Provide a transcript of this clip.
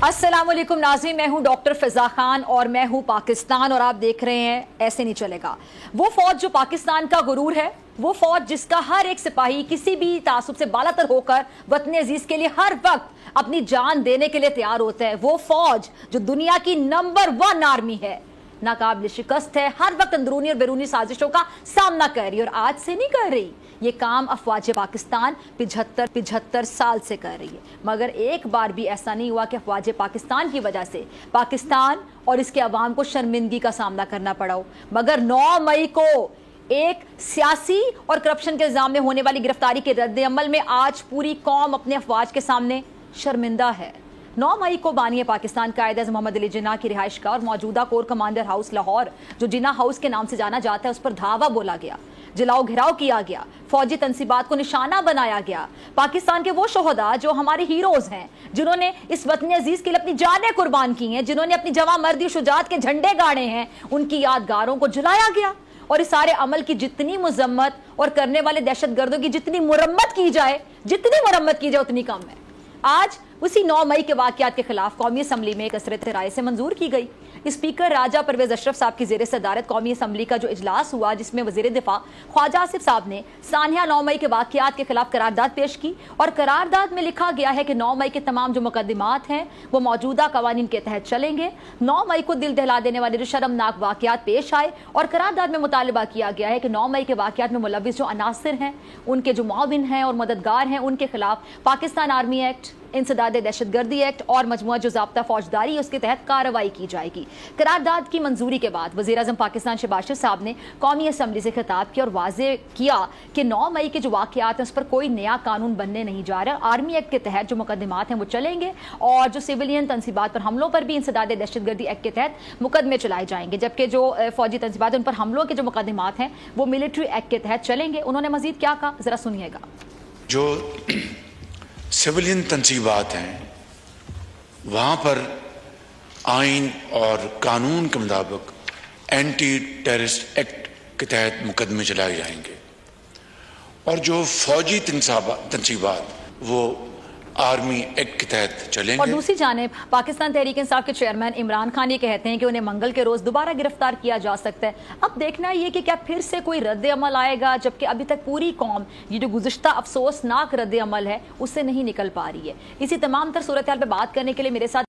अस्सलाम वालेकुम नाज़रीन, मैं हूं डॉक्टर फ़िज़ा खान और मैं हूं पाकिस्तान और आप देख रहे हैं ऐसे नहीं चलेगा। वो फौज जो पाकिस्तान का गुरूर है, वो फौज जिसका हर एक सिपाही किसी भी तासुब से बालातर होकर वतन अजीज के लिए हर वक्त अपनी जान देने के लिए तैयार होता है, वो फौज जो दुनिया की नंबर 1 आर्मी है, नाकाबिल शिकस्त है, हर वक्त अंदरूनी और बैरूनी साजिशों का सामना कर रही है और आज से नहीं कर रही। ये काम अफवाज पाकिस्तान 75 साल से कर रही है, मगर एक बार भी ऐसा नहीं हुआ कि अफवाज पाकिस्तान की वजह से पाकिस्तान और इसके अवाम को शर्मिंदगी का सामना करना पड़ा हो। मगर 9 मई को एक सियासी और करप्शन के इल्जाम में होने वाली गिरफ्तारी के रद्द अमल में आज पूरी कौम अपने अफवाज के सामने शर्मिंदा है। 9 मई को बानी पाकिस्तान कायद अज़म मोहम्मद अली जिन्ना की रिहाइश का और मौजूदा कोर कमांडर हाउस लाहौर, जो जिन्ना हाउस के नाम से जाना जाता है, उस पर धावा बोला गया, जलाओ घिराव किया गया, फौजी तंसीबात को निशाना बनाया गया। पाकिस्तान के वो शोहदा जो हमारे हीरोज हैं, जिन्होंने इस वतन अजीज के लिए अपनी जानें कुर्बान की हैं, जिन्होंने अपनी जवां मर्दी शुजात के झंडे गाड़े हैं, उनकी यादगारों को जलाया गया। और इस सारे अमल की जितनी मजम्मत और करने वाले दहशतगर्दों की जितनी मुरम्मत की जाए उतनी कम है। आज उसी 9 मई के वाक़यात के खिलाफ कौमी असम्बली में कसरत राय से मंजूर की गई। स्पीकर राजा परवेज अशरफ साहब की ज़ेर सदारत कौमी असम्बली का जो इजलास हुआ, जिसमें वज़ीर दिफा ख्वाजा आसिफ साहब ने सानिया 9 मई के वाक़यात के खिलाफ करारदाद पेश की और करारदाद में लिखा गया है कि 9 मई के तमाम जो मुकदमात हैं वो मौजूदा कवानीन के तहत चलेंगे। 9 मई को दिल दहला देने वाले जो शर्मनाक वाक़यात पेश आए और करारदाद में मुतालबा किया गया है कि 9 मई के वाक़यात में मुलव्विस जो अनासिर हैं, उनके जो मुआविन हैं और मददगार हैं, उनके खिलाफ पाकिस्तान आर्मी एक्ट, इंसदाद दहशतगर्दी एक्ट और मजमुआ जो ज़ाब्ता फौजदारी उसके तहत कार्रवाई की जाएगी। करारदाद की मंजूरी के बाद वज़ीर आज़म पाकिस्तान शहबाज शरीफ साहब ने कौमी असम्बली से खिताब किया और वाज़े किया कि 9 मई के जो वाक़यात हैं उस पर कोई नया कानून बनने नहीं जा रहा। आर्मी एक्ट के तहत जो मुकदमात हैं वो चलेंगे और जो सिविलियन तंसीबात पर हमलों पर भी इंसदाद दहशतगर्दी एक्ट के तहत मुकदमे चलाए जाएंगे, जबकि जो फौजी तंसीबात उन पर हमलों के जो मुकदमात हैं वो मिलिट्री एक्ट के तहत चलेंगे। उन्होंने मजीद क्या कहा, ज़रा सुनिएगा। जो सिविलियन तंसीबात हैं वहाँ पर आइन और कानून के मुताबिक एंटी टेररिस्ट एक्ट के तहत मुकदमे चलाए जाएंगे और जो फौजी तंसीबात वो आर्मी एक्ट के तहत चलेंगे। और दूसरी जानिब पाकिस्तान तहरीक इंसाफ के चेयरमैन इमरान खान ये कहते हैं कि उन्हें मंगल के रोज दोबारा गिरफ्तार किया जा सकता है। अब देखना ये कि क्या फिर से कोई रद्द अमल आएगा, जबकि अभी तक पूरी कौम ये जो गुज़िश्ता अफसोसनाक रद्द अमल है उससे नहीं निकल पा रही है। इसी तमाम तर सूरत हाल पर बात करने के लिए मेरे साथ